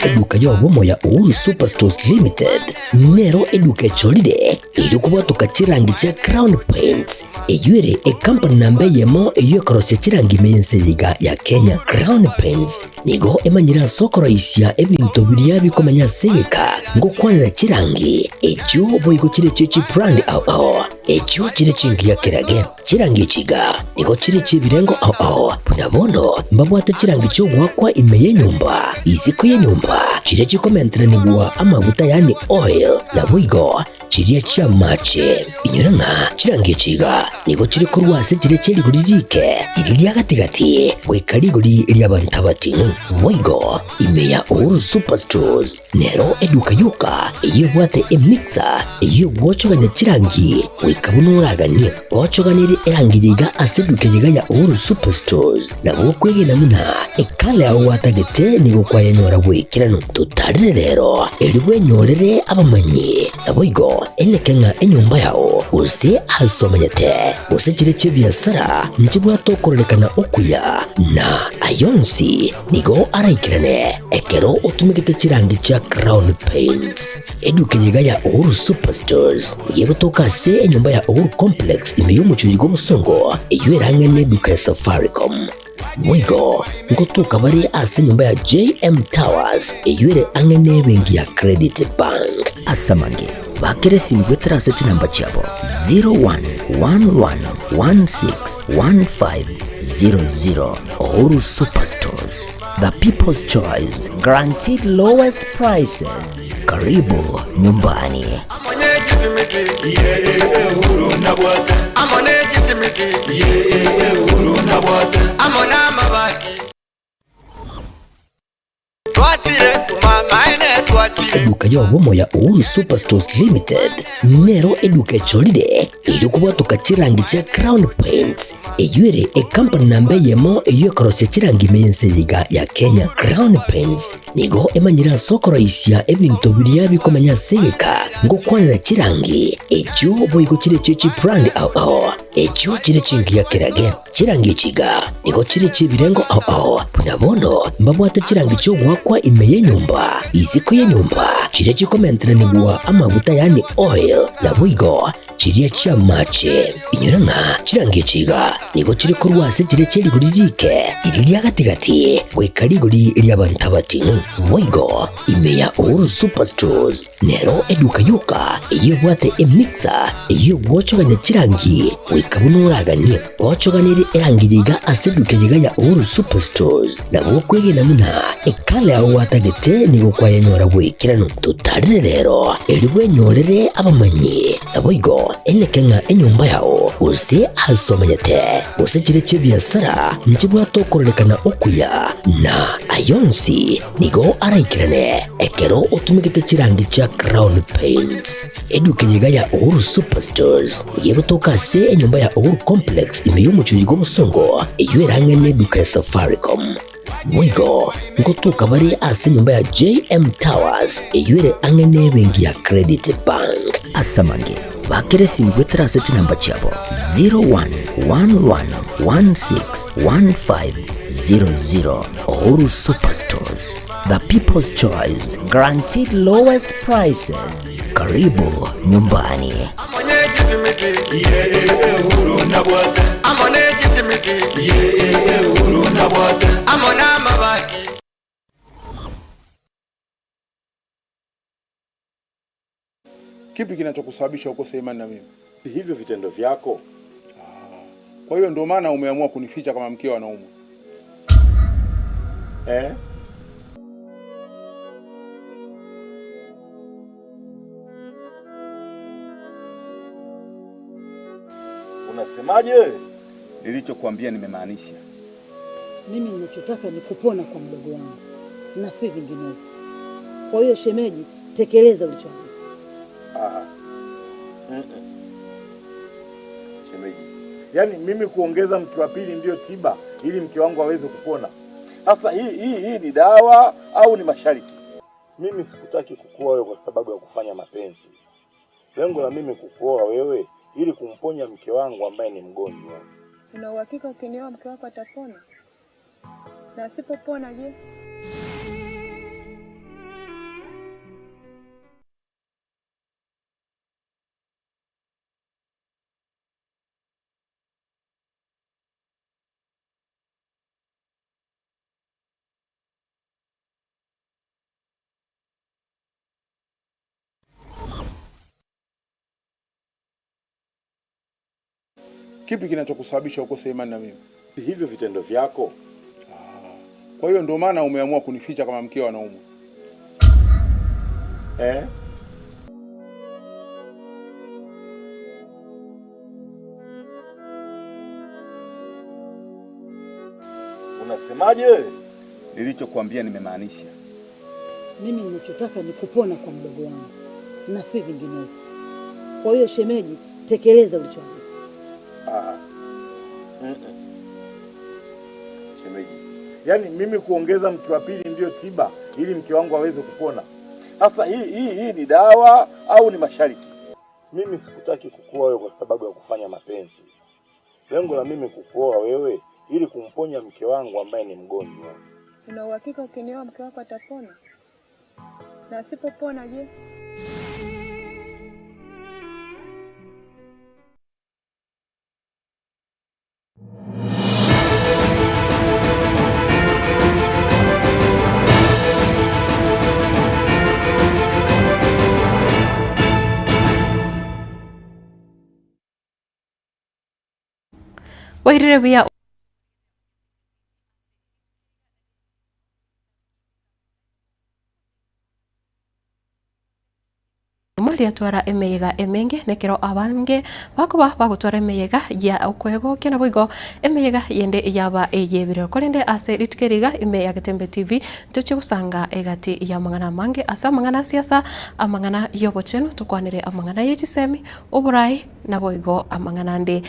Eduka yo bomo ya Uhuru Superstores Limited nero eduka cholide ilikuwa tukachirangi cha Crown Paints eyure company nambe yemo iyo korosya chirangi mense liga ya Kenya. Crown Paints nigo emanyira sokoro isya ebintu biriya bikomanya seka ngo kwanira chirangi ekyo boyiko chire chichi brand ao ekyo chire chingi ya kirage chirangi chiga nigo chire chibirengo ao punabono mbabwate chirangi cyo gwakwa imeye nyumba iziko ye nyumba chire chikomentera nigwa amavuta yani oil na buigo chiriya chia mache inyuranga chirangi chiga nigo chire kurwase chire chiri guririke iriya gatigati wekariguri iriya bantabatinu buigo imeya Uhuru Superstores nero eduka yuka iyo bwate emixer iyo bwochoganya chirangi wekabunuraganye bwochoganire erangiriga aseduke yiga ya Uhuru Superstores na bokwege namuna ekale aho watagete nigo kwayenyora bwekirano tutarire rero eriwe nyorere abamanyi naboigo enekenga enyumba yao use asomanyete use chire chibiasara nchibwa tokorekana okuya na ayonsi nigo araikirane ekero utumikite chirangi cha Crown Paints eduke yiga ya Uhuru Superstores yego tokase enyumba ya Uhuru Complex imeyumucho yigo musongo eyueranga neduka ya Safaricom mwigo ngotuka bari ase nyumba ya JM Towers eyuere angene bengi ya Credit Bank asamange bakere simgwe terase chinamba chabo 0111161500 Uhuru Superstores, the people's choice, guaranteed lowest prices. Karibu nyumbani. Eduka yo bomo ya Uhuru Superstores Limited nero eduka cholide ilikuwa tukachirangi cha Crown Paints eyure company nambe yemo iyo korosya chirangi mense liga ya Kenya. Crown Paints nigo emanyira sokoro isya ebintu biriya bikomanya seka ngo kwanira chirangi ekyo boyiko chire chichi brand ao ekyo chire chingi ya kirage chirangi chiga nigo chire chibirengo ao punabono mbabwate chirangi cyo gwakwa imeye nyumba iziko ye nyumba chire chikomentera nigwa amavuta yani oil na buigo chiriya chia mache inyuranga chirangi chiga nigo chire kurwase chire chiri guririke iriya gatigati wekariguri iriya bantabatinu buigo imeya Uhuru Superstores nero eduka yuka iyo bwate emixer iyo bwochoganya chirangi wekabunuraganye bwochoganire erangiriga aseduke yiga ya Uhuru Superstores na bokwege namuna ekale aho watagete nigo kwayenyora bwekirano tutarire rero eriwe nyorere abamanyi naboigo enekenga enyumba yao use asomanyete use chire chibiasara nchibwa tokorekana okuya na ayonsi nigo araikirane ekero utumikite chirangi cha Crown Paints eduke yiga ya Uhuru Superstores yego tokase enyumba ya Uhuru Complex imeyumucho yigo musongo eyueranga neduka ya Safaricom mwigo ngotuka bari ase nyumba ya JM Towers eyuere angene bengi ya Credit Bank asamange bakere simgwe terase chinamba chabo 0111161500 Uhuru Superstores, the people's choice, guaranteed lowest prices. Karibu nyumbani. Kipi kinachokusababisha ukose imani na mimi? Hivyo vitendo vyako. Kwa hiyo ndio maana umeamua kunificha kama mkeo anaumwa. Unasemaje? Nilichokuambia nimemaanisha. Mimi ninachotaka ni kupona kwa mdogo wangu na si vinginevyo. Kwa hiyo shemeji, tekeleza ulichoambiwa. Shemeji, yaani mimi kuongeza mke wa pili ndio tiba ili mke wangu aweze kupona? Sasa hii ni dawa au ni masharti? Mimi sikutaki kukuoa wewe kwa sababu ya kufanya mapenzi. Lengo la mimi kukuoa wewe ili kumponya mke wangu ambaye ni mgonjwa. Una uhakika ukinioa mke wako atapona? Na asipopona je? Kipi kinachokusababisha ukose imani na mimi? Hivyo vitendo vyako. Kwa hiyo ndio maana umeamua kunificha kama mkeo anaumwa. Unasemaje? Nilichokuambia nimemaanisha. Mimi ninachotaka ni kupona kwa mdogo wangu na si vinginevyo. Kwa hiyo shemeji, tekeleza ulichoambiwa. Shemeji, yaani mimi kuongeza mke wa pili ndio tiba ili mke wangu aweze kupona. Sasa hii ni dawa au ni masharti? Mimi sikutaki kukuoa wewe kwa sababu ya kufanya mapenzi. Lengo la mimi kukuoa wewe ili kumponya mke wangu ambaye ni mgonjwa. Una uhakika ukinioa mke wako atapona? Na asipopona je? Wairire wia Mali atwara emeyega emenge nekero abange bakuba bagutwara emeyega ya ukwego kena bwigo emeyega yende yaba eyebire kolende ase ritkeriga ime ya Getembe TV tuchi gusanga egati ya mangana mange asa mangana siasa amangana yobocheno tukwanire amangana yechisemi uburai na bwigo amangana ndi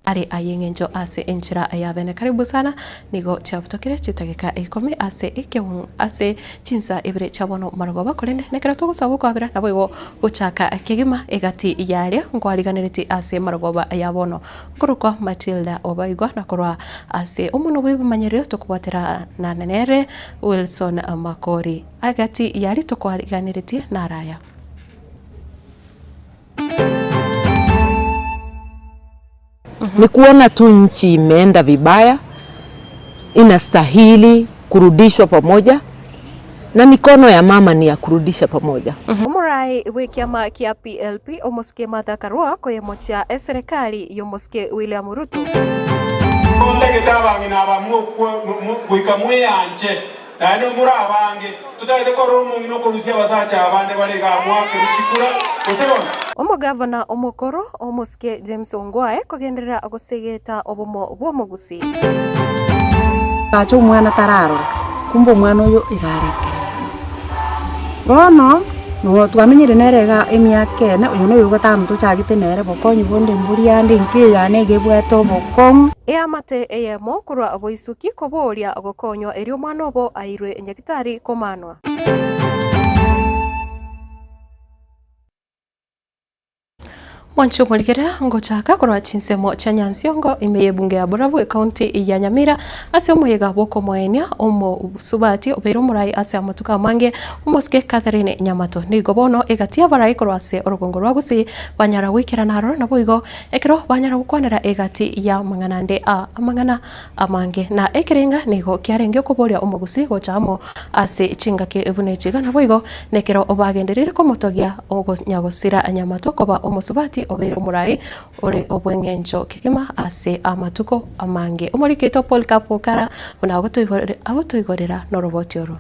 ari ayengenjo ase enchira ayabene. Karibu sana nigo chabutokire chitagika 10 ase ikewun ase chinsa ibire chabono marogoba kolende nekera tugusaba kwabira nabwo guchaka kigima egati yale ngwariganiriti ase marogoba ayabono kuruko Matilda Obaigwa nakorwa ase umuno bwibumanyiriro tukubotera na nenere Wilson Makori agati yali tukwariganiriti naraya. Ni kuona tu nchi imeenda vibaya, inastahili kurudishwa pamoja na mikono ya mama ni ya kurudisha pamoja. Umurai wikiama kia PLP omoske Martha Karua koye mocha serikali yomoske William Ruto. Ndege tabangi na bamu kuikamwe yanje nano muri abange tutayite ko rumungino ko rusia basacha abande balega mwake rukikura osebona. Omugavana omukoro omoske James Ongwae kogenderera agosegeta obomo bwomugusi. Kacho mwana tararo kumbo mwana oyo igareke. Bono no twamenyire nerega emyaka ene uyu no yugata muntu cyagite nere bokonyi bonde mburi ande nke yane gebweto bokon eamate eyemo kurwa aboisuki koboria agokonyo erio mwana obo airwe nyakitari komanwa. Mwancho muligerera ngochaka kurwa chinsemo cha Nyansiongo imeye bunge ya Burabu county ya Nyamira ase omuyega bwoko mwenya omo subati obero murai ase amatuka mange omoske Catherine Nyamato nigo bono egatia barai kurwa ase orugongo rwagusi banyara wikira naro na boigo ekero banyara gukwanera egati ya manganande amangana amange na ekirenga nigo kiarenge kuboria omogusi gochamo ase chingake ebunechiga na boigo nekero obagenderere komotogia ogonyagosira Nyamato koba omosubati obero murai ore obwengenjo kigima ase amatuko amange omoriketo Paul Kapokara agotoigorera norobotioro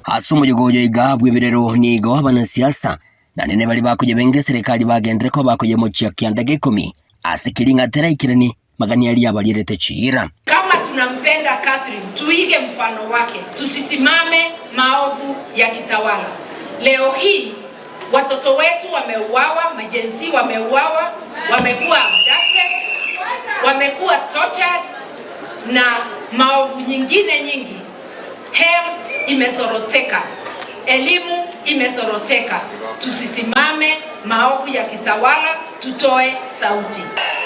ase omuyogoyo igabwe birero nigo abanasiasa na nene bali bakoye benge serikali bagendere ko bakoye mochia kiandage 10 ase kiringa teraikirani magani ali abalirete chira. Kama tunampenda Catherine tuige mfano wake, tusisimame maovu ya kitawala. Leo hii watoto wetu wameuawa, majenzi wameuawa, wamekuwa abducted, wamekuwa tortured na maovu nyingine nyingi. Health imesoroteka, elimu imesoroteka. Tusisimame maovu ya kitawala, tutoe sauti.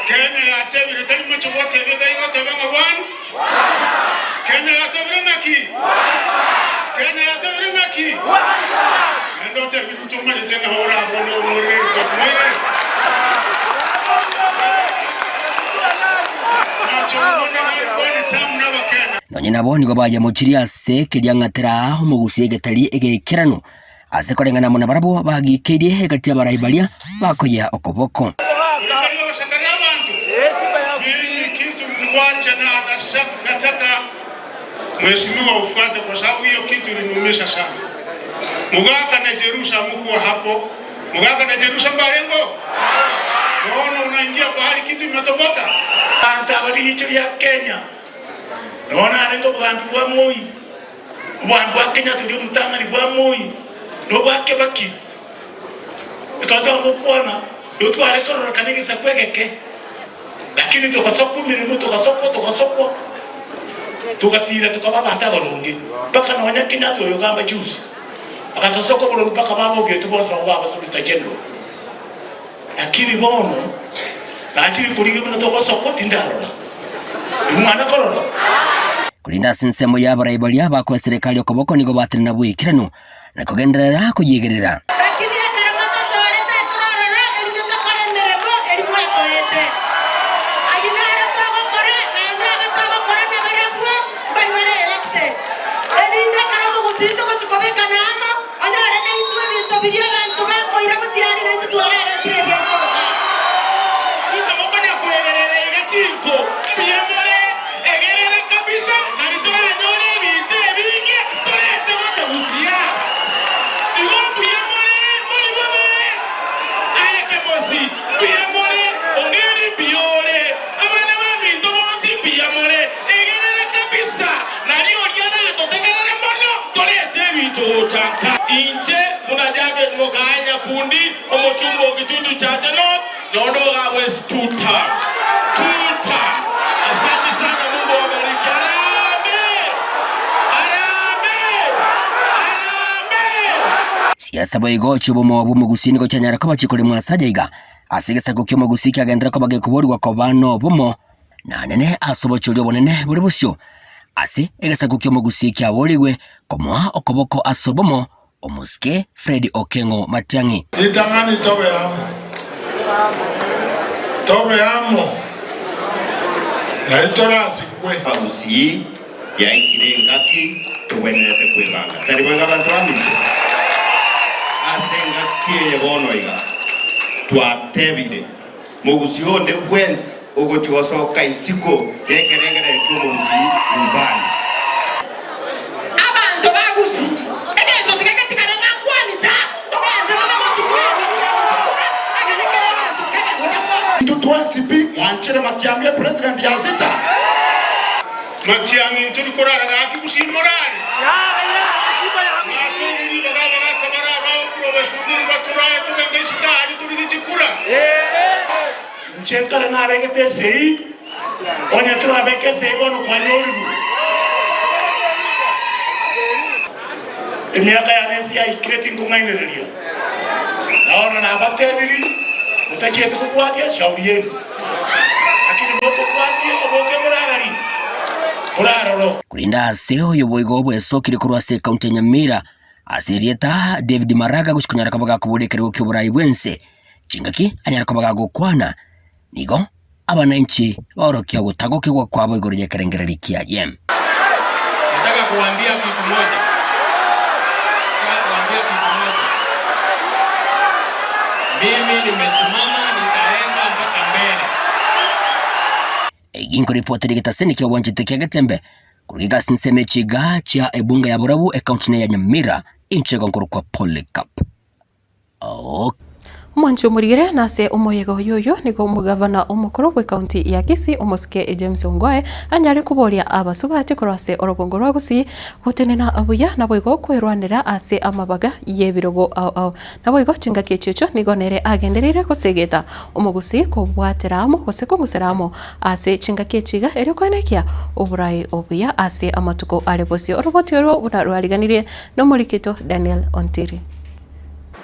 Kenya ya tebile tani macho wote bega yote banga one. Kenya ya tebile ngaki. Kenya ya tebile ngaki. Ndio tebile kuchoma tena hora bono more kwa mwere. Nonyina boni gobaja mochiria se kiriangatera umugusie getari egekirano ase korengana mona barabo bagikirie hegati abaraibalia bakoya okoboko. Nataka mheshimiwa ufuate kwa sababu hiyo kitu iliniumisha sana. Mugaka na Jerusha mko hapo. Mugaka na Jerusha barengo. Naona unaingia bahari kitu imetoboka. Antabari hicho ya Kenya. Naona anaitwa Bwambi bwa Moi. Bwambi wa Kenya tuli mutanga ni bwa Moi. No bwake baki. Ikato mukwana. Yotu arekorora kanigi sakwegeke. Lakini tukasoko mirimo tukasoko tukatira tukababa atabalonge paka na wanyakenya to yogamba juice akasosoko bolo paka babo getu bosa baba solita general lakini bono najiri kulinga mna tukasoko tindarora umwana korora kulinda sinsemo ya baraibalia bako serikali okoboko nigo batiri na bwikirano na kugenderera kuyigerera. Inche munajabe mokanya kundi omochumbo kitundu chacha nondo gawe tuta asante sana Mungu awabariki. Arambe Siasa boigo chubomo bumugusini ko chanyara ko bachikole mwasajaiga asigesa ko kyo magusiki agendera ko bagekubori kwa bano bumo na nene asobochulyo bonene buri busyo ase egesa ko kyo magusiki awoligwe komwa okoboko asobomo omuske Fred Okengo Matiangi. Itamani tobe amo na itora sikwe agusi ya ikire ngaki tuwenete kwebanga tari banga bantu amite asenga kiye bono iga twatebire mugusi honde bwenzi ogotigosoka isiko yekerengere cy'umugusi ubani abantu bagusi egendo tikakatika ngwanita togenda twasipi wanchere Matiangi president ya sita Matiangi turi korara ngaki kushimorari Nchenkara na abegete sei onya tu abeke sei bono kwa nyori emiaka ya nesi ya ikreti ngumainereria naona na abatebiri mutachiete kubwatia shauri yenu lakini moto kwatie oboke murarari kulinda seo yoboigo bweso kiri kurwase kaunti Nyamira asirieta David Maraga gushikunyara kabaga kubulekere ukiburayi bwense chingaki anyara kabaga gukwana nigo abananchi baorokia gutagokigwa kwabo igoro rya kerengereri kia yem. Nataka kuambia kitu moja. Mimi nimesimama nitaenda mpaka mbele. Eginko ripoti digitaseni kia wanjite kia Gatembe kurugiga sinseme chiga chia ebunga ya Burabu ekaunti ya Nyamira inchego nkuru kwa Polycarp. Mwancho murigire nase umoyego yoyo niko mugavana umukuru we county ya Kisii umuske James Ongwae anyari kuboria abasubati korase orogongo rwagusi gutenena abuya nabwigo kwirwanira ase amabaga yebirogo au nabwigo chinga kechecho nigonere agenderire kusegeta umugusi kubwateramo guseko museramo ase chinga kechiga eri kwenekia uburayi obuya ase amatuko arebosi oroboti oro bunarwariganire no murikito Daniel Ontiri.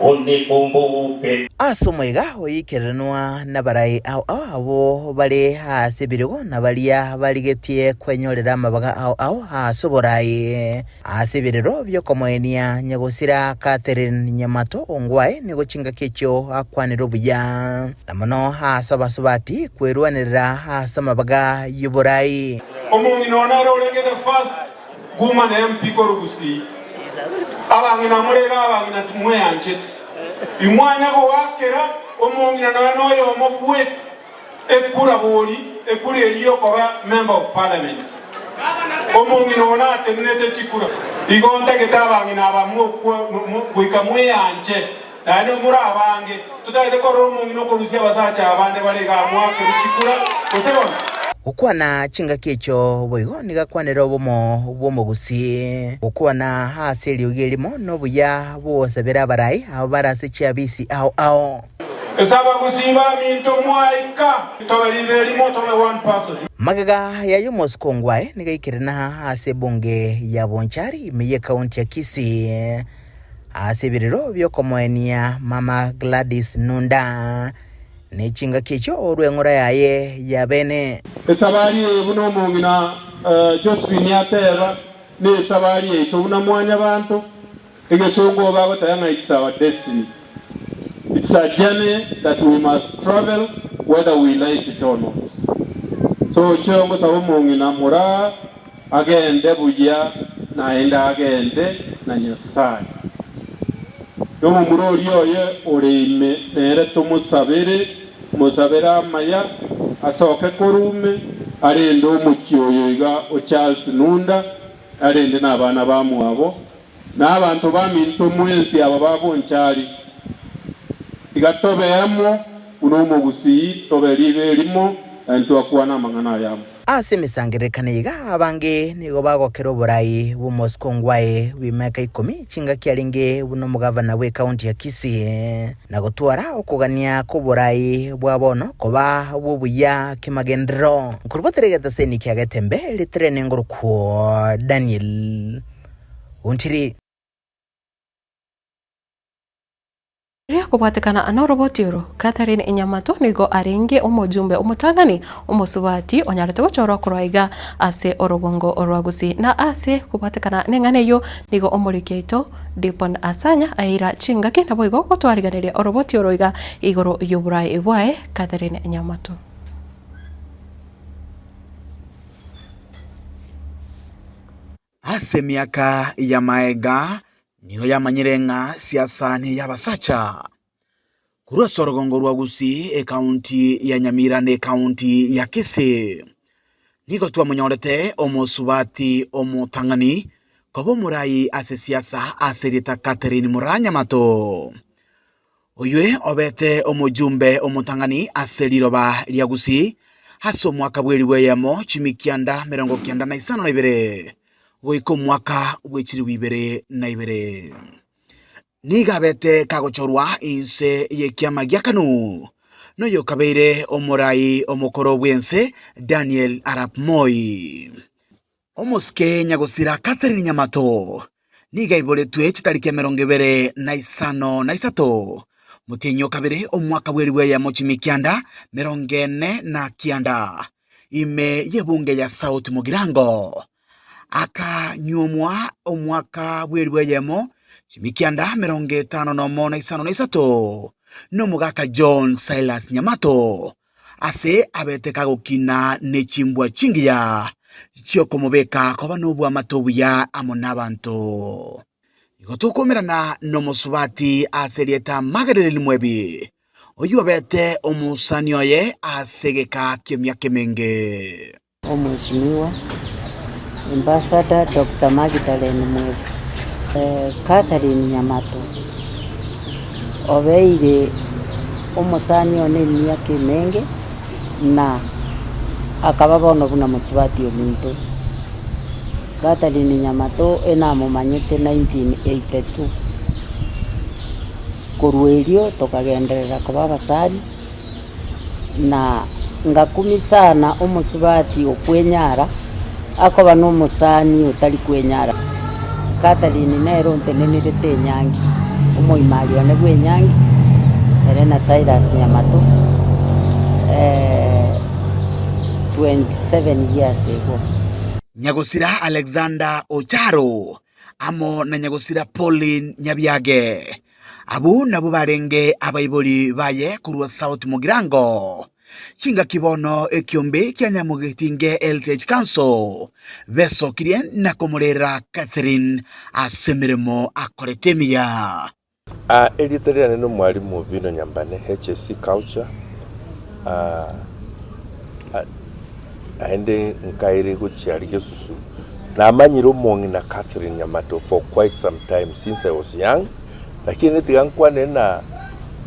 Oni kumbuke. Asomwega oikeranwa na barai abo bali hasibirigo na balia baligetie kwenyorera mabaga hasoborai asibiriro byo komoenia nyagusira Catherine Nyamato ongwae niguchinga kicho akwaniro buya namono hasabasobati kwerwanira hasamabaga yuborai omungi nona rolenge the first woman MP Korugusi abangina murega abangina tumwe ancheti imwanya go wakera omungi na noyo omobwet ekura boli ekuri eliyo koba member of parliament omungi nona atenete chikura igonta getabangina abamwe kwika mwe anche nane muri abange tutaite koro omungi no korusia basacha abande balega mwake chikura osebona ukwana chinga kicho boigo nigakwanira bomo gusi ukwana haseli ugelimo no buya bosabera barai abarase chiabisi ao esaba gusiba minto mwaika tobelibelimo tobe one person magaga ya yumos kongwae nigaikirana hase bonge ya Bonchari meye county ya Kisii asebiriro byo komoenia mama Gladys Nunda nechinga kicho orwengora yaye yabene esabali buno mungina Josephine yatera ne sabali tubuna mwanya bantu egesongo babo tayanga it's our destiny. It's a journey that we must travel whether we like it or not. So chongo sabo mungina mura agende buya naenda agende na Nyasaye yomo murori oye oreime nere tumusabire musabira maya asoke korume arende omukyoyo iga o Charles Nunda arende n'abana bamuabo n'abantu baminto mwensi aba babonchari igatobeyamo unomo gusi toberibe limo antu akwana mangana yamo asemesangerekane iga abange nigo bagokero borai bumoskongwae wimeka 10 chinga kialinge buno mugavana we county ya Kisii na gutwara okugania ko borai bwabono koba bubuya kimagendro kurboterega seni kiagatembe litrene ngurukwo Daniel untiri Ria kubatikana anoroboti uro Catherine Nyamato nigo aringe omojumbe omutangani omosubati onyarete gochoro kuraiga ase orogongo orwagusi na ase kubatikana nenganeyo nigo omurikeito Dipon Asanya aira chingaki na boigo gotwariganiria oroboti oroiga igoro yuburai ibwae Catherine Nyamato ase miaka ya maega niyo yamanyirenga siasa ni yabasacha kurwa sorogongo rwagusi county ya Nyamira ne county ya Kisii nigo twa munyorete omosubati omutangani kobo murai ase siasa aserita Catherine Nyamato oywe obete omujumbe omutangani aseriroba lyagusi haso mwaka bweriwe yamo chimikianda 1992 goiko mwaka wechiri 2022 nigabete kagochorwa inse yekiama gyakanu noyo kabeire omurai omukoro bwense Daniel Arap Moi omoske nyagosira Catherine Nyamato nigaiboletwe chitariki 25 mutinyo kabere omwaka bweriwe ya mochimikianda 49 ime yebunge ya South Mugirango aka nyomwa omwaka bweriwe yemo chimikianda 55 no mugaka John Silas Nyamato ase abeteka gukina nechimbwa chingiya chio komobeka koba nobwa matobuya amona abantu igotukomerana no musubati aserieta Magareli Mwebi oyu abete omusanio ye asegeka kemya kemenge Mheshimiwa Ambassador Dr. Magdalene Mwebi Catherine Nyamato obeire omusanio ne kemenge na akaba bono buna musubati omuntu Catherine Nyamato enamumanyite 1982 kurwelio tokagenderera kuba basari na ngakumisana omusubati okwenyara akoba no musani utali kwenyara Catherine nero ntenenirete nyangi Umuimali one Gwenyangi Elena Cyrus Nyamato 27 years ago. Nyagosira Alexander Ocharo amo na Nyagosira Pauline Nyabiage abu nabo barenge abayiboli baye kurwa South Mugirango chinga kibono ekiombe kya Nyamugetinge LTH Council besokirien na komorera Catherine asemiremo akoretemia Editorial no mwalimu Vino Nyambane HSC Culture aende nkaire guchiari gesusu na amanyiro mongi na Catherine Nyamato for quite some time since I was young, lakini tigankwa nena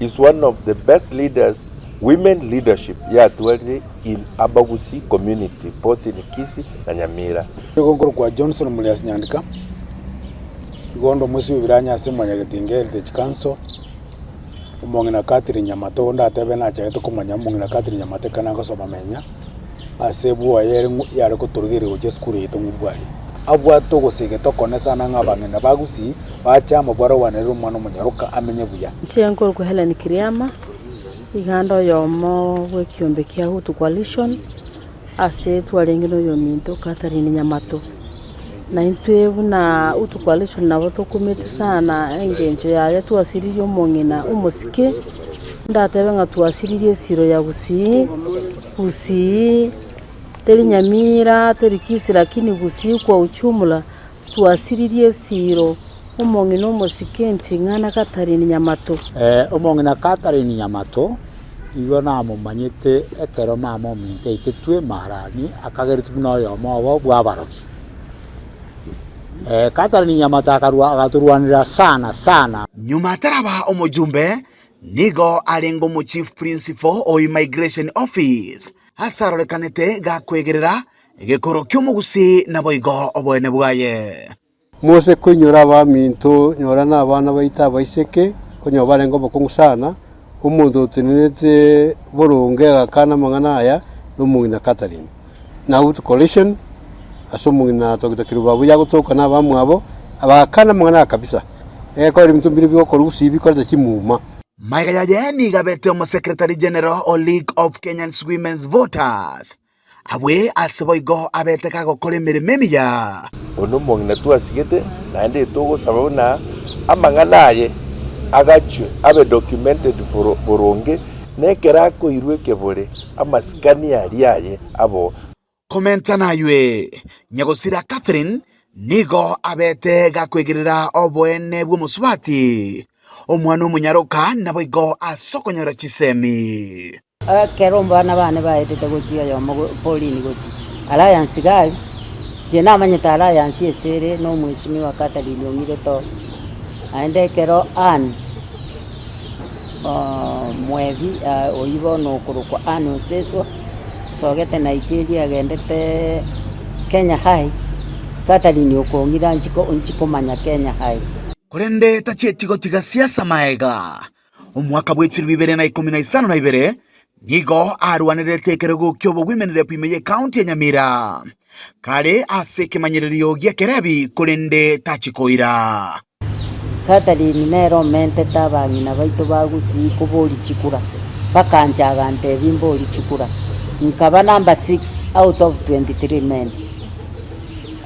is one of the best leaders, women leadership twali in Abagusi community both in Kisii na Nyamira. Ngongoro kwa Johnson Mulias Nyandika igondo mwisi biranya asemwa Nyagetinge LTH Council umongi na Catherine Nyamato ndatebe na chageto kumanya mongi na Catherine Nyamato kana ngosoma menya asebu yare kuturugire go skuru yitu ngubwali abwato gusige tokone na ngabangena bagusi bacha mabwaro wanero mwana munyaruka amenye buya Tiankoro kwa Helen Kiriama igando yomo wekiombe kia Hutu Coalition ase twalengino yominto Catherine Nyamato na intwebu na Hutu Coalition nabo tokumete sana engenje yaye twasiriye omongina umusike ndatebe nga twasiriye siro ya Gusii teri Nyamira teri Kisii, lakini Gusii kwa uchumula tuasiririe siro umongina umusike ntingana Catherine Nyamato. Umongina Catherine Nyamato igo na mumanyite ekero mama minte itetwe marani akageritu no yo mo bwabaroki. Catherine Nyamato akaturwanira sana nyuma taraba omujumbe nigo arengo mu chief principal o immigration office hasarorekanete gakwegerera egekoro ky'omugusi nabo igo obwene bwaye mose kunyura baminto nyora n'abana baita baiseke kunyo barengo bokungusana umuntu utinete burunge gakana mangana aya n'umungina Catherine na Hutu Coalition asomungina tokirubabu yagutoka n'abamwe abo abakana mangana kabisa ko rimtu mbiri byo Gusii bikoze kimuma Maiga yaje ni gabete omo Secretary General o League of Kenyan Women's Voters awe aseboigo abete kago kore mirememia ono mongina tuasigete naende togo sababu na amanganaye agachwe abe documented for boronge nekerako irwe kebore amaskani ariaye abo komenta na yue Nyagosira Catherine nigo abete gakwegerera obwene bw'omusubati omwana omunyaruka nabo igo asokonyora chisemi Keromba na bane baetete gochia yo Pauline gochi Alliance Girls je namanyita Alliance esere no mweshimiwa Catherine omire to aende kero an mwebi oibo no kurukwa an oseso sogete Nigeria gendete Kenya High Catherine okongira nchiko manya Kenya High kurende tachetigo tiga siasa maega omwaka bw'ekiro 2012 nigo arwanirete kerego kyobo women rep imeye county ya Nyamira kare aseke manyererio gya kerebi kurende tachikoira Catherine nero mente tabangina baito bagusi kuboli chikura bakanjaga nte bimboli chikura nkaba number 6 out of 23 men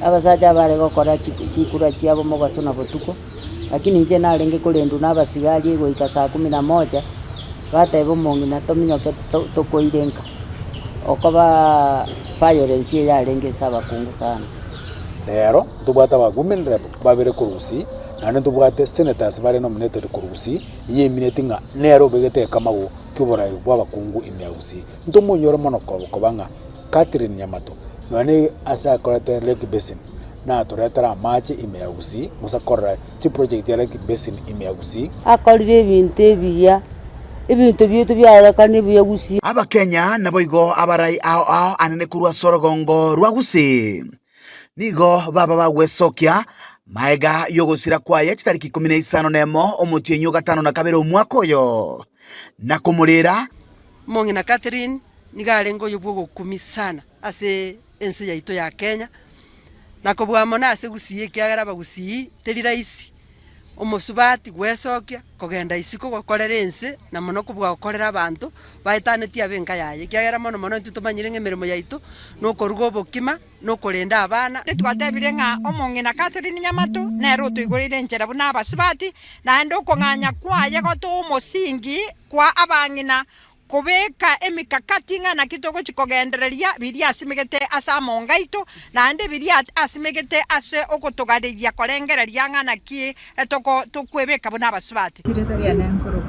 abasaja bare gokora chikura chiabo mogasona botuko lakini nje nalenge kulendu nabasigali ego ikasa 11 batebo mongina tominyoke tokoirenka okoba violence yarenge saba kungu sana lero tubata ba women rep babere Gusii nane tubate senators bare nominated Gusii yeminete nga nero begete kamawo kibora bw'abakungu imyagusi ntomunyoro monoko kobanga Catherine Nyamato nane asa korete Lake Basin na toretara machi imyagusi musakora ti project ya Lake Basin imyagusi akorire ibintu byetu byarakane byagusi aba Kenya nabo igo abarai ao anene kurwa sorogongo rwa Gusii nigo baba bagwesokia maega yogosira kwaye chitariki 15 nemo omutienyo gatano na kabere omwaka oyo na kumurira mongina Catherine nigarengo yobwo kumisana ase ense yaito ya Kenya na kobwa mona ase Gusii kiagara Bagusii teri raisi omosubati gwesokia kogenda isiko gokorera ense na mono kubwa gokorera abantu baetanetie abenka yaye kiagera mono mono ntutumanyire ng'emeremo yaitu nokoruga obokima nokorenda abana twatebire ng'a omong'ina Catherine Nyamato nero tuigurire enchera buna abasubati naende okong'anya kwaye goto omosingi kwa abang'ina kubeka emikakati ng'ana kitogo chikogendereria biria asimegete asa mongaito naende biria asimegete ase okotogariria korengereria ng'ana ki etoko tukwebeka buna abasubati Secretary Anenkoro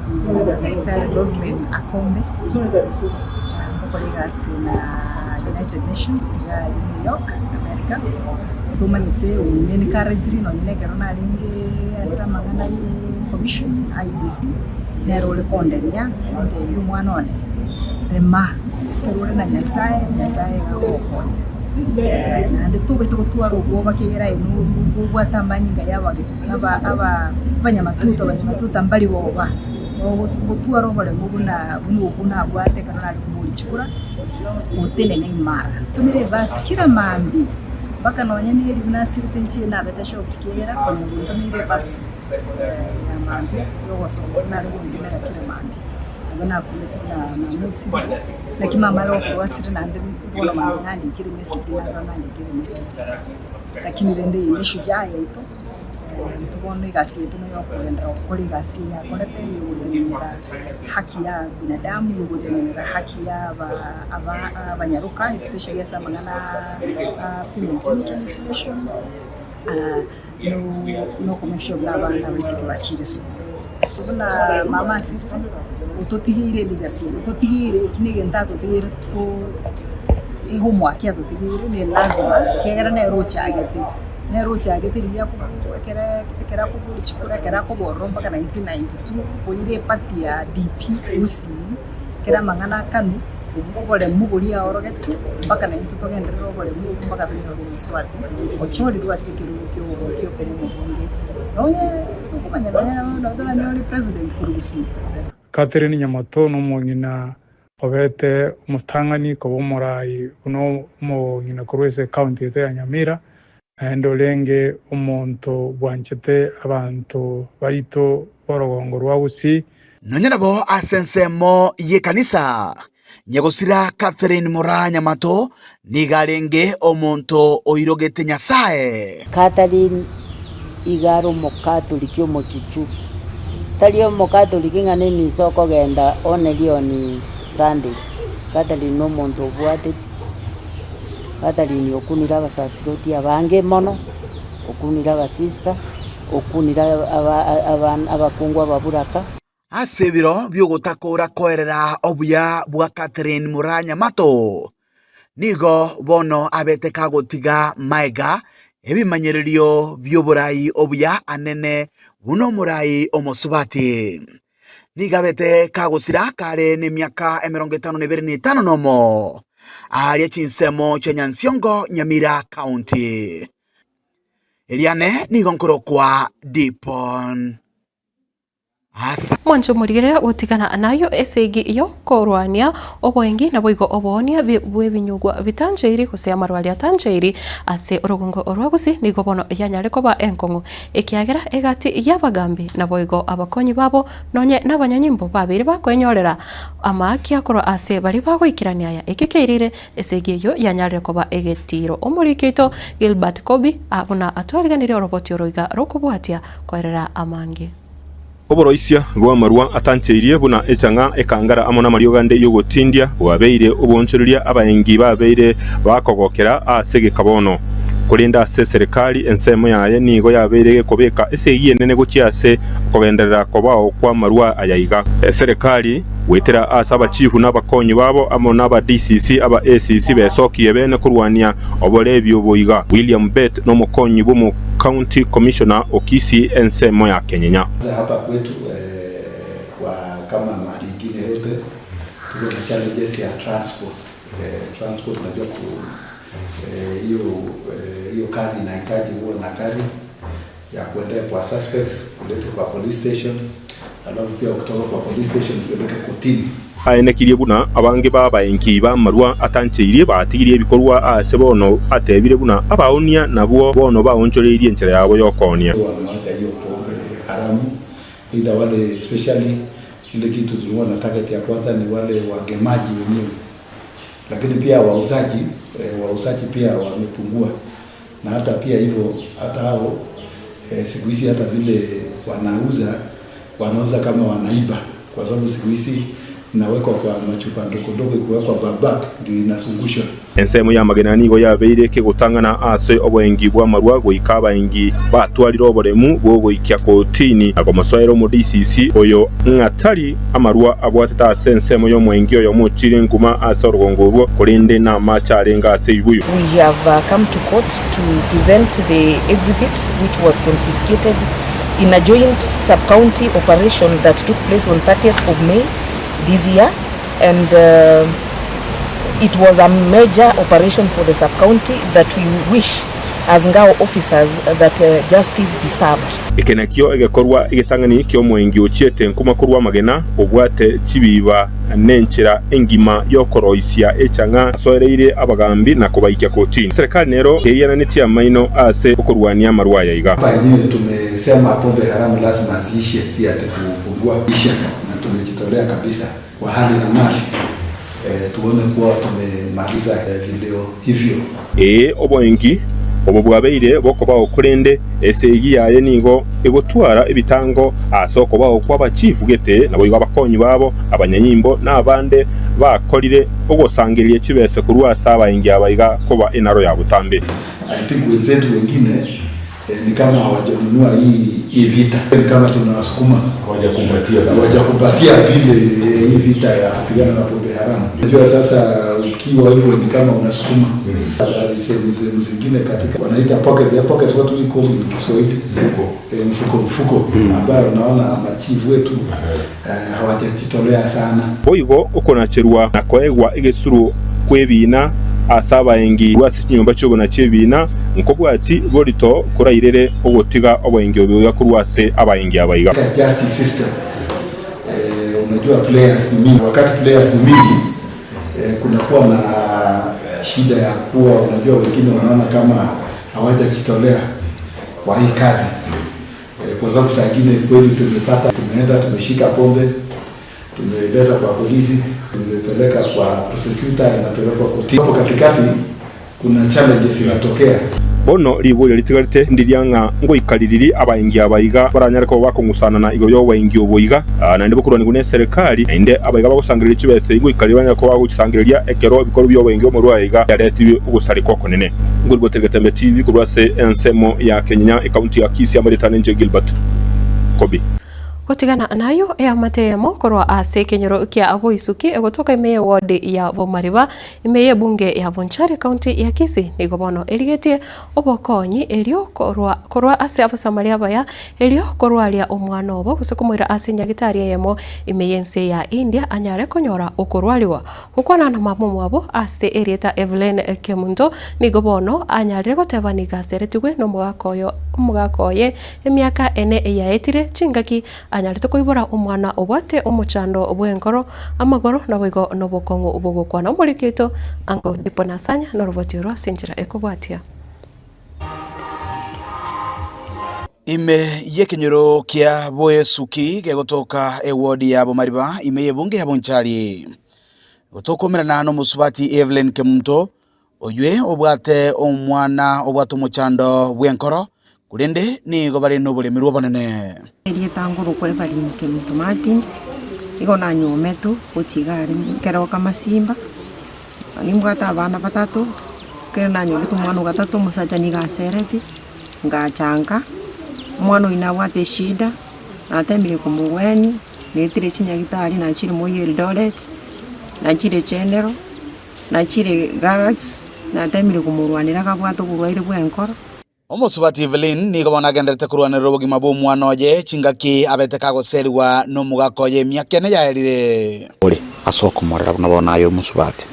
Daktari Roslyn Akombe ngokoregasi na United Nations ya New York, America. Tumanyite umene karajiri no nyine kerona lingi asa magana commission IBC nero le kondemia nge yu mwanone lema kerore na nyasaye gakokonya na ndetu bese kutwara ubwo bakigera inu bwatamanyinga aba banyamatuto mbali boba gutwara obole mubuna bwate kana ali kumuli chikura utene ne imara tumire basi kila mambi baka nonya ni eri binasiri tenchi na betasho kigera kono tumire basi ya mambi yo wasongo na ngimera kila mambi ngona kuletina na musi na kimama loko wasiri na ndibona mambi nandi kiri message na nandi kiri message lakini rende ile shujaa yaito tubone igasi yetu no yokwenda okora igasi yakorete yugutemera haki ya binadamu yugutemera haki ya abanyaruka especially asa mangana female genital mutilation no commercial n'abana basiki bachiriso tubona mama sifa utotigire ligasi utotigire kinege ndato tigire to homework ya tutigire ni lazima kegera na rocha agete nero chagetiria kera kubuchikura kera kuboromba kana 1992 oyire party ya DP usi kera mangana kanu ubole mubulia orogeti mpaka na into togendera obole mubu mpaka bino muswati ocholi rwasikiro kyo kene mubunge noye tukumanya na nyoli president kurugusi Catherine Nyamato no mongina obete mutangani ko bomorai uno mongina kurwese county ya Nyamira ndolenge omonto bwanchete abantu baito borogongo rwagusi nonyerabo asensemo yekanisa nyegosira Catherine Mora Nyamato nigarenge omonto oirogete nyasaye Catherine igaro mokatoliki omochuchu talio mokatoliki ngane misoko genda onelioni Sunday Catherine no monto bwate Catherine okunira abasasiroti abange mono okunira abasista okunira abakungwa baburaka asebiro byogotakora koerera obuya bwa Catherine Mora Nyamato nigo bono abete kagotiga maega ebimanyererio byoburai obuya anene buno murai omosubati nigabete kagosira kare ne myaka 55 nomo aria chinsemo cha Nyansiongo Nyamira County Eliane nigonkoro kwa Dipon Mwancho murigere utikana anayo esegi iyo korwania oboengi na boigo obonia bwe binyugwa bitanjeiri kusea marwali atanjeiri ase orogongo orwagusi nigo bono yanyare koba enkongu ekiagera egati yabagambi na boigo abakonyi babo nonye nabanyanyimbo babiri bakwenyorera amaki akoro ase bali bagoikirania ya ekikeirire esegi iyo yanyare koba egetiro omurikito Gilbert Kobi abuna atwaliganire roboti oroiga rokubwatia koerera amangi oboroisia rwa marwa atancheirie buna echanga ekangara amona mariogande yogotindia wabeire obonchereria abaengi babeire bakogokera asege kabono kulinda ase serikali ensemo yaye nigo yabeire kobeka eseiye nene gochiase kogenderera kobao kwa marwa ayaiga serikali wetera asaba chifu n'abakonyi babo amona aba DCC aba ACC besokiye bene kurwania oborebyo boiga William Bet no mukonyi bo mu County Commissioner Okisi ensemo ya Kenya hapa kwetu kwa kama mali nyingine yote tuko na challenges ya transport najua hiyo kazi inahitaji uwe na gari ya kuendea kwa suspects kuleta kwa police station alafu pia kutoka kwa police station kupeleka kotini aenekirie buna abange babaenki ba marwa atancheirie batigirie bikorwa ase bono atebire buna abaonia nabo bono baonchoreirie enchera yabo yokonia wameacha hiyo pombe haramu, ila wale especially ile kitu tulikuwa na target ya kwanza ni wale wagemaji wenyewe, lakini pia wauzaji pia wamepungua, na hata pia hivyo hata hao siku hizi hata vile wanauza kama wanaiba, kwa sababu siku hizi inawekwa kwa machupa ndogo kuwekwa babak ndio inazungushwa. Ensemo ya magenani go yabeire kigutangana ase obwengi bwa marwa goikaba ingi batwarira oboremu bwo goikia kotini ako maswairo mu DCC oyo ngatari amarwa abwateta ase ensemo yo mwengi oyo muchire nguma ase orugongorwo kurinde na macharenga ase ibuyu. We have come to court to present the exhibit which was confiscated in a joint sub-county operation that took place on 30th of May this year, and it was a major operation for the sub-county that we wish as Ngao officers that justice be served. Ikenakio egekorwa igetangani kyo mwengi ochiete nkuma kurwa magena obwate chibiba nenchera engima yokoroisia echanga soereire abagambi na kubaikia kotini. Serikali nero yeyananitia maino ase okurwania marwa ya iga. Hapa yenyewe tumesema pombe haramu lazima ziishe, si ate kupungua isha, na tumejitolea kabisa kwa hali na mali tuone kuwa tumemaliza video hivyo. Obwengi obo bwabeire bokoba okurende esegi yaye nigo egotwara ebitango asoko bawo kwaba chief gete nabo bakonyi babo abanyanyimbo n'abande bakorire ogosangiriye kibese kurwa saba ingi abayiga koba enaro ya butambe. I think wenzetu wengine ni kama hawajanunua hii vita, ni kama tunawasukuma hawajakumbatia vile hii vita ya kupigana na pombe haramu. Unajua sasa ukiwa hivyo ni kama unasukuma habari sehemu zingine katika wanaita pockets watu wiko in Kiswahili mfuko ambayo naona machifu wetu hawajajitolea sana. Boigo ukona cherwa na koegwa igesuru kwebina asaba engi wasi nyumba cyo bona chebina nkobwa ati borito kurairere ogotiga obwengi obyo kurwase abaingi abayiga. Justice system unajua players ni mingi, wakati players ni mingi kunakuwa na shida ya kuwa unajua wengine wanaona kama hawajajitolea kwa hii kazi kwa sababu saa nyingine kweli tumeenda tumeshika pombe tumeleta kwa polisi, tumepeleka kwa prosecutor, inapelekwa kotini. Hapo katikati kuna challenges zinatokea. Bono libuye litigarite ndirianga ngo ikaliriri abaingi abayiga baranyareko bakongusana na igoyo waingi oboyiga na ndebo kurwani gune serikali inde abayiga bagusangirira kibese ngo ikalibanya ko bagusangirira ekero bikoro byo waingi omurwayiga yaretiwe ugusari koko nene ngurwo Tegetembe TV kurwase ensemo ya Kenya county ya Kisii Amaritane Nje Gilbert Kobi. Gotigana nayo ya matemo korwa ase kenyoro kia abo isuki egotoka imeye ward ya Bomariba imeye bunge ya Bonchari county ya Kisii nigobono eligetie obokonyi elio korwa ase abasamaria baya elio korwa alia omwana obo gusekumwira ase nyagitari yemo imeye nse ya India anyare konyora okorwaliwa hukwana na mamumu abo ase erieta Evelyn Kemundo nigobono anyare gotebaniga seretigwe no mugakoye emiaka ene ya etire chingaki anyarite kuibura umwana obwate omuchando obwenkoro amagoro nabigo nobokongo ubogokwana omulikito ango diponasanya norobotiro sinjira ekobwatia ime yekenyoro kia boye suki gegotoka ewodi ya Bomariba ime yebunge ya Bonchari gotokomera nano musubati Evelyn Kemunto oywe obwate omwana obwate omuchando bwenkoro kurende ni gobare no bulemirwo banene erietanguru kwa Evelyn Kemunto Martin igona nyometu kutigari keroka masimba alimbwata abana batatu kena nyometu mwana gatatu musaja ni gasereti ngachanga mwana inawate shida natemire kumugweni netire chinyagitari na chiri moyo Eldoret na chire General na chire Galaxy natemire kumurwanira kabwato kurwaire bwenkoro Omusubati Evelyn ni gobona gendete kurwanira obogima bw'omwana oye chingaki abete kagoserwa no mugakoye myakene yaerire uri asoko morera nabona ayo musubati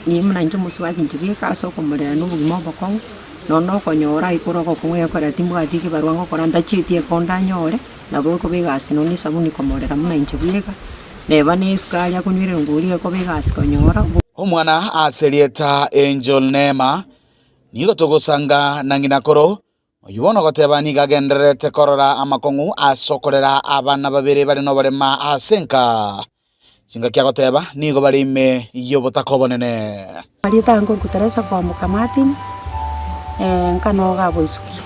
ni muna nje musubati ndibika asoko morera no bogima bw'akongo nono konyora ikuroko kumwe yakora timbwa atike barwango koranda chitie konda nyore nabo ko begasi no ni sabuni komorera muna nje bweka neba ni sukari akunywire nguri ko begasi konyora omwana aserieta Angel Nema nigo togosanga nangina koro Oyubono goteba niga genderete korora amakongu asokorera abana babiri bari no barema asenka Chinga kia goteba nigo bari ime yobotako bonene Bari tango kuteresa kwa Martin nkano gabo isuki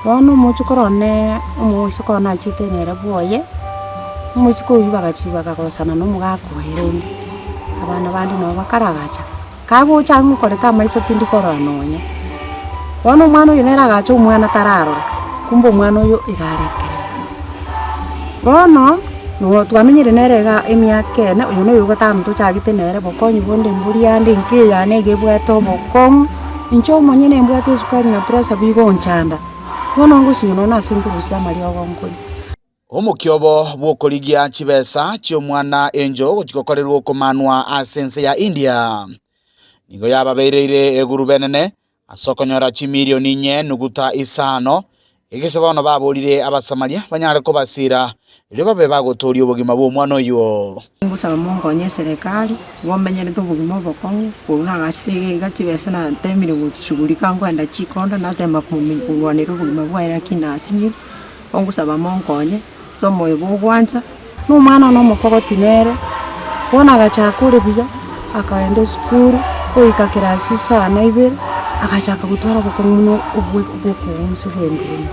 Bono muchukorone umuisuko na chitenera boye umuisuko yubagachibaga gosana no mugakoherundi abana bandi no bakaragacha kago changu koreta maiso tindi korononye Bono mwana uyu neragacha umwana tararora kumbe umwana uyu igareke Bono no twamenyire nerega emyaka ene uyu no yugo tamuntu chagitenere bokonyi bonde mburi ande nkiya negebweto bokom incho monyene mbwate sukari na pressure bigo nchanda Bono ngusino na singurusia mario gonkoni Omukyobo bwokorigia chibesa chio mwana enjo gutikokorerwo kumanwa asense ya India Nigo yababeirire eguru benene asokonyora chimilioni 4.5 igisebono baburire abasamaria banyare ko basira ile babe bagotoria ubugima bwo mwana uyu Ngusaba mongonye serikali gomenyere tubugima bokongo kuna gachitege gachibesa na temire gushughulika ngwenda chikonda na tema kumwanira ubugima bwaira kinasi ngusaba mongonye somo yobugwanza no mwana no mukogotinere bona gachakure buya akaende skuru oika kirasi sana ibere akachaka gutwara bukomuno ubwe kunsi bwenduru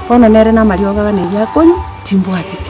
Bono nere na marioga ganeria konyi timbwatike